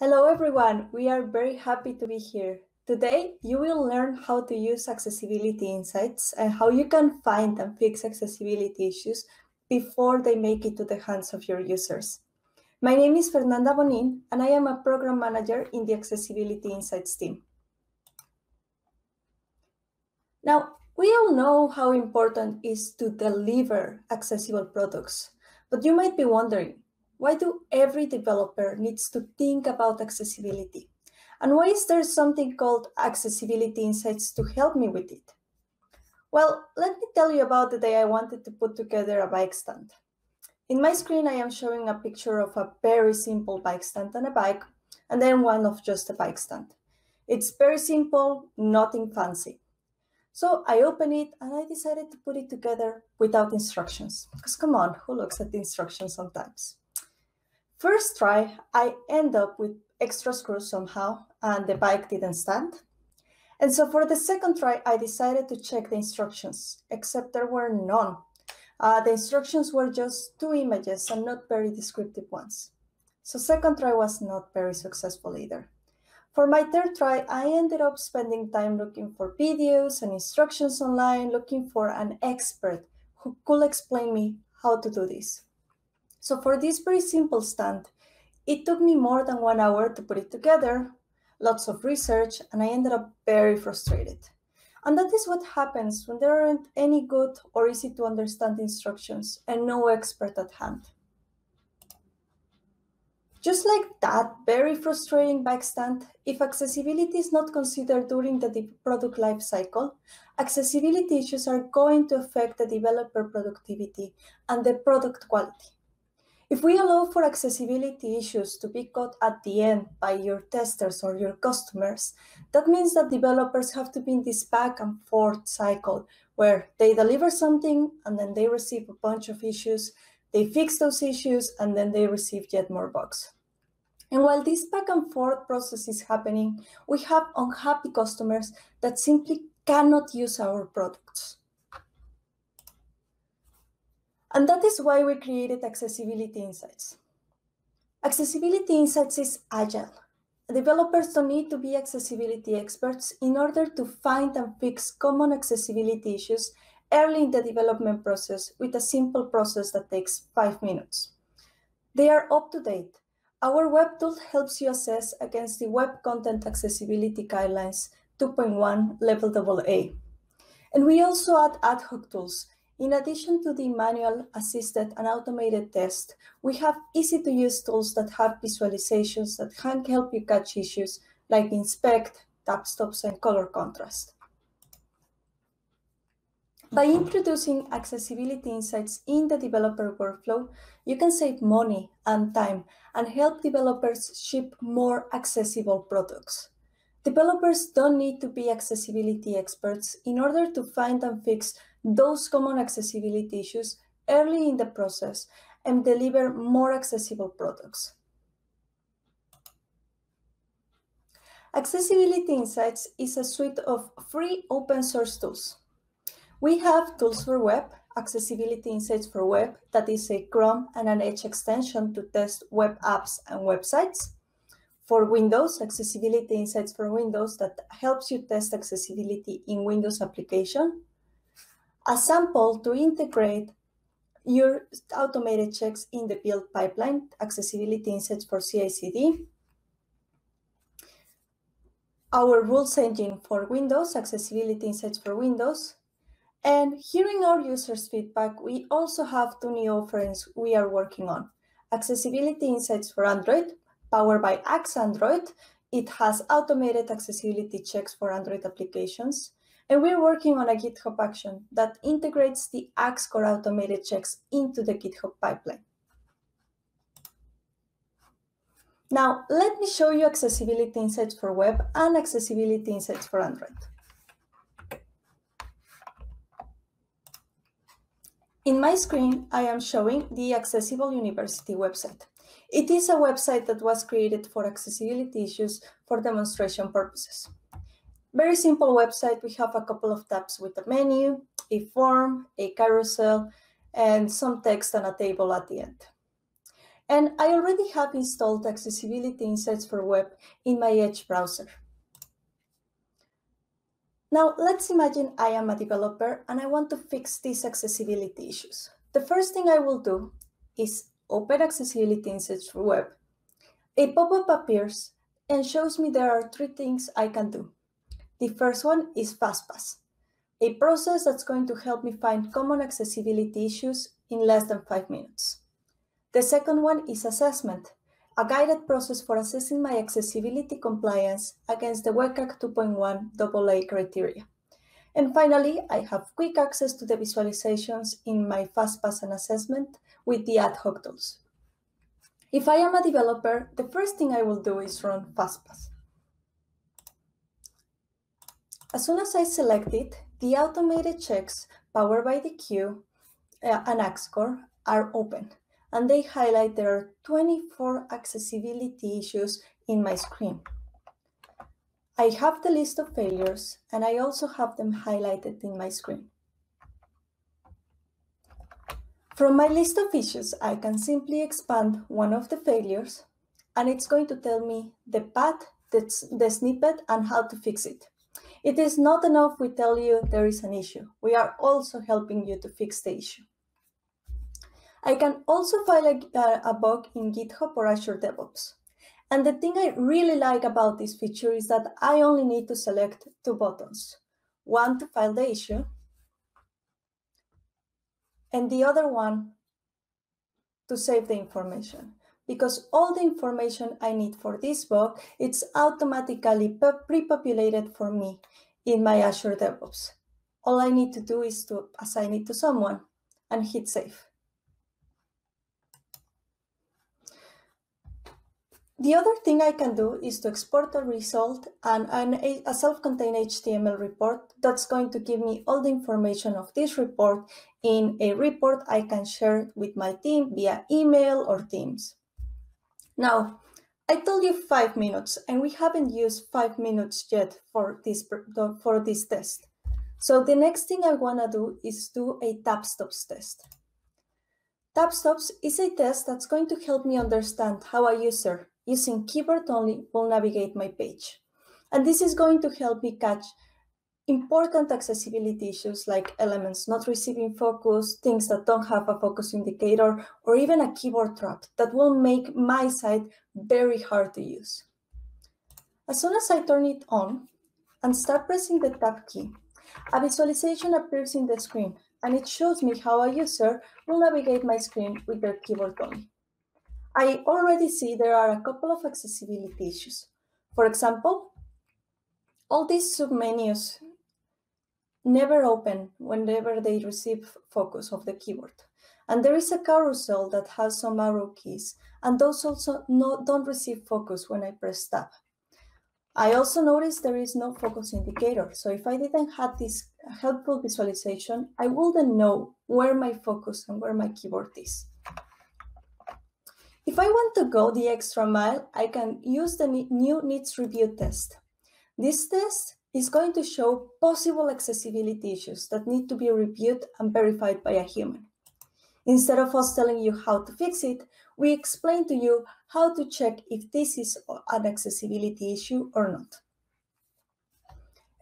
Hello everyone, we are very happy to be here. Today, you will learn how to use accessibility insights and how you can find and fix accessibility issues before they make it to the hands of your users. My name is Fernanda Bonnin, and I am a program manager in the Accessibility Insights team. Now, we all know how important it is to deliver accessible products, but you might be wondering, why do every developer needs to think about accessibility? And why is there something called Accessibility Insights to help me with it? Well, let me tell you about the day I wanted to put together a bike stand. In my screen, I am showing a picture of a very simple bike stand and a bike, and then one of just a bike stand. It's very simple, nothing fancy. So I opened it and I decided to put it together without instructions. Because come on, who looks at the instructions sometimes? First try, I end up with extra screws somehow and the bike didn't stand. And so for the second try, I decided to check the instructions, except there were none. The instructions were just two images and not very descriptive ones. So second try was not very successful either. For my third try, I ended up spending time looking for videos and instructions online, looking for an expert who could explain me how to do this. So for this very simple stand, it took me more than 1 hour to put it together, lots of research, and I ended up very frustrated. And that is what happens when there aren't any good or easy to understand instructions and no expert at hand. Just like that very frustrating bike stand, if accessibility is not considered during the product life cycle, accessibility issues are going to affect the developer productivity and the product quality. If we allow for accessibility issues to be caught at the end by your testers or your customers, that means that developers have to be in this back and forth cycle where they deliver something and then they receive a bunch of issues, they fix those issues, and then they receive yet more bugs. And while this back and forth process is happening, we have unhappy customers that simply cannot use our products. And that is why we created Accessibility Insights. Accessibility Insights is agile. Developers don't need to be accessibility experts in order to find and fix common accessibility issues early in the development process with a simple process that takes 5 minutes. They are up to date. Our web tool helps you assess against the Web Content Accessibility Guidelines 2.1 Level AA. And we also add ad hoc tools. In addition to the manual, assisted, and automated test, we have easy-to-use tools that have visualizations that can help you catch issues like inspect, tab stops, and color contrast. By introducing accessibility insights in the developer workflow, you can save money and time and help developers ship more accessible products. Developers don't need to be accessibility experts in order to find and fix those common accessibility issues early in the process and deliver more accessible products. Accessibility Insights is a suite of free open source tools. We have tools for web, Accessibility Insights for Web, that is a Chrome and an Edge extension to test web apps and websites. For Windows, Accessibility Insights for Windows that helps you test accessibility in Windows application. A sample to integrate your automated checks in the build pipeline, Accessibility Insights for CI/CD. Our rules engine for Windows, Accessibility Insights for Windows. And hearing our users' feedback, we also have two new offerings we are working on. Accessibility Insights for Android, powered by Axe Android. It has automated accessibility checks for Android applications. And we're working on a GitHub action that integrates the Axe Core automated checks into the GitHub pipeline. Now, let me show you Accessibility Insights for Web and Accessibility Insights for Android. In my screen, I am showing the Accessible University website. It is a website that was created for accessibility issues for demonstration purposes. Very simple website. We have a couple of tabs with a menu, a form, a carousel, and some text and a table at the end. And I already have installed Accessibility Insights for Web in my Edge browser. Now, let's imagine I am a developer and I want to fix these accessibility issues. The first thing I will do is open Accessibility Insights for Web. A pop-up appears and shows me there are 3 things I can do. The first one is FastPass, a process that's going to help me find common accessibility issues in less than 5 minutes. The second one is assessment, a guided process for assessing my accessibility compliance against the WCAG 2.1 AA criteria. And finally, I have quick access to the visualizations in my FastPass and assessment with the ad hoc tools. If I am a developer, the first thing I will do is run FastPass. As soon as I select it, the automated checks powered by the queue and AXScore are open, and they highlight there are 24 accessibility issues in my screen. I have the list of failures, and I also have them highlighted in my screen. From my list of issues, I can simply expand one of the failures, and it's going to tell me the path, the snippet, and how to fix it. It is not enough we tell you there is an issue. We are also helping you to fix the issue. I can also file a bug in GitHub or Azure DevOps. And the thing I really like about this feature is that I only need to select 2 buttons. One to file the issue, and the other one to save the information. Because all the information I need for this bug, it's automatically pre-populated for me in my Azure DevOps. All I need to do is to assign it to someone and hit save. The other thing I can do is to export a result and a self-contained HTML report that's going to give me all the information of this report in a report I can share with my team via email or Teams. Now, I told you 5 minutes, and we haven't used 5 minutes yet for this test. So the next thing I want to do is do a tab stops test. Tab stops is a test that's going to help me understand how a user using keyboard only will navigate my page. And this is going to help me catch important accessibility issues like elements not receiving focus, things that don't have a focus indicator, or even a keyboard trap that will make my site very hard to use. As soon as I turn it on and start pressing the tab key, a visualization appears in the screen, and it shows me how a user will navigate my screen with their keyboard only. I already see there are a couple of accessibility issues. For example, all these submenus never open whenever they receive focus of the keyboard. And there is a carousel that has some arrow keys, and those also don't receive focus when I press tab. I also noticed there is no focus indicator, so if I didn't have this helpful visualization, I wouldn't know where my focus and where my keyboard is. If I want to go the extra mile, I can use the new needs review test. This test is going to show possible accessibility issues that need to be reviewed and verified by a human. Instead of us telling you how to fix it, we explain to you how to check if this is an accessibility issue or not.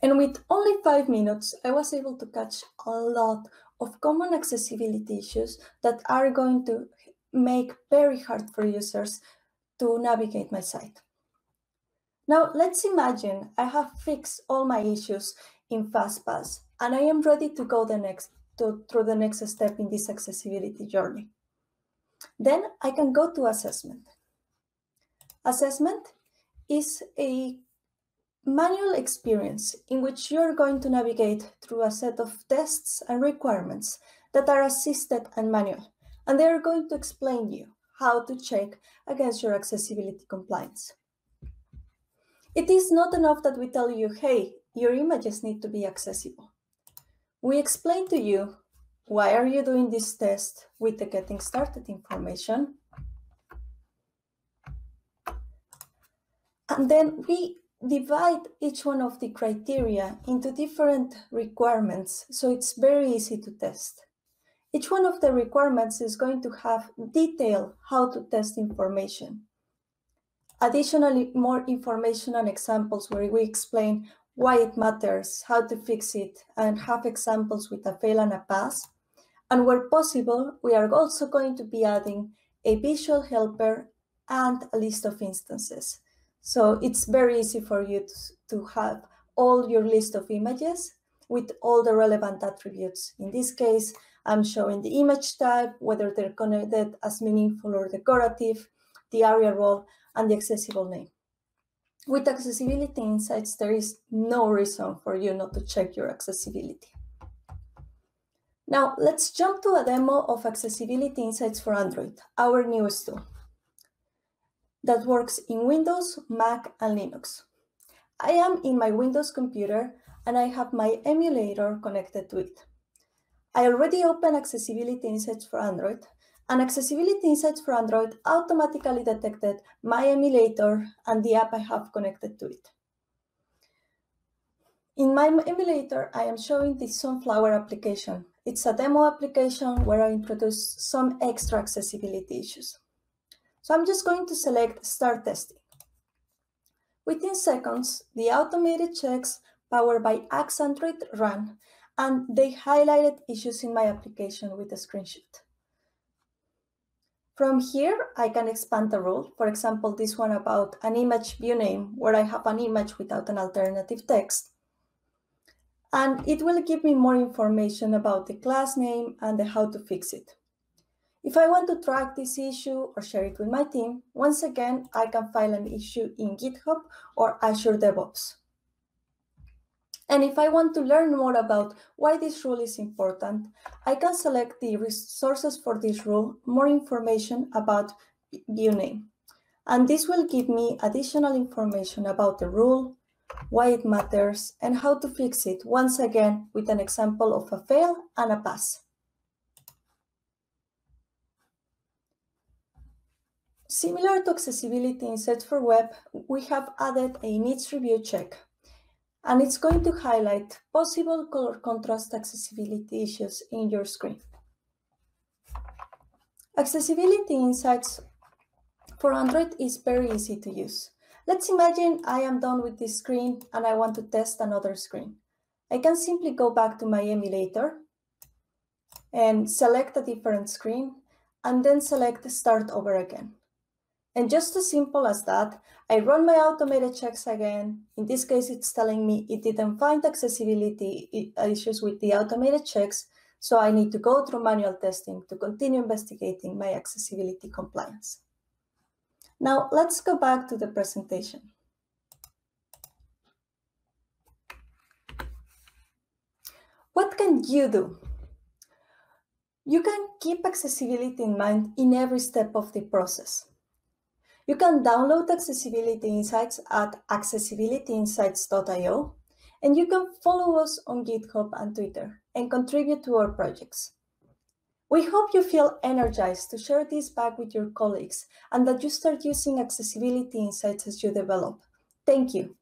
And with only 5 minutes, I was able to catch a lot of common accessibility issues that are going to make very hard for users to navigate my site. Now, let's imagine I have fixed all my issues in FastPass, and I am ready to go through the next step in this accessibility journey. Then I can go to assessment. Assessment is a manual experience in which you're going to navigate through a set of tests and requirements that are assisted and manual, and they are going to explain you how to check against your accessibility compliance. It is not enough that we tell you, hey, your images need to be accessible. We explain to you, why are you doing this test with the getting started information? And then we divide each one of the criteria into different requirements, so it's very easy to test. Each one of the requirements is going to have detail how to test information. Additionally, more information and examples where we explain why it matters, how to fix it, and have examples with a fail and a pass. And where possible, we are also going to be adding a visual helper and a list of instances. So it's very easy for you to have all your list of images with all the relevant attributes. In this case, I'm showing the image type, whether they're connected as meaningful or decorative, the area role, and the accessible name. With Accessibility Insights, there is no reason for you not to check your accessibility. Now, let's jump to a demo of Accessibility Insights for Android, our newest tool that works in Windows, Mac, and Linux. I am in my Windows computer and I have my emulator connected to it. I already opened Accessibility Insights for Android, and Accessibility Insights for Android automatically detected my emulator and the app I have connected to it. In my emulator, I am showing the Sunflower application. It's a demo application where I introduce some extra accessibility issues. So I'm just going to select Start Testing. Within seconds, the automated checks powered by Axe Android run, and they highlighted issues in my application with a screenshot. From here, I can expand the rule. For example, this one about an image view name, where I have an image without an alternative text. And it will give me more information about the class name and how to fix it. If I want to track this issue or share it with my team, once again, I can file an issue in GitHub or Azure DevOps. And if I want to learn more about why this rule is important, I can select the resources for this rule, more information about view name. And this will give me additional information about the rule, why it matters, and how to fix it, once again, with an example of a fail and a pass. Similar to Accessibility Insights for Web, we have added a needs review check, and it's going to highlight possible color contrast accessibility issues in your screen. Accessibility Insights for Android is very easy to use. Let's imagine I am done with this screen and I want to test another screen. I can simply go back to my emulator and select a different screen, and then select Start Over Again. And just as simple as that, I run my automated checks again. In this case, it's telling me it didn't find accessibility issues with the automated checks, so I need to go through manual testing to continue investigating my accessibility compliance. Now, let's go back to the presentation. What can you do? You can keep accessibility in mind in every step of the process. You can download Accessibility Insights at accessibilityinsights.io, and you can follow us on GitHub and Twitter and contribute to our projects. We hope you feel energized to share this back with your colleagues and that you start using Accessibility Insights as you develop. Thank you.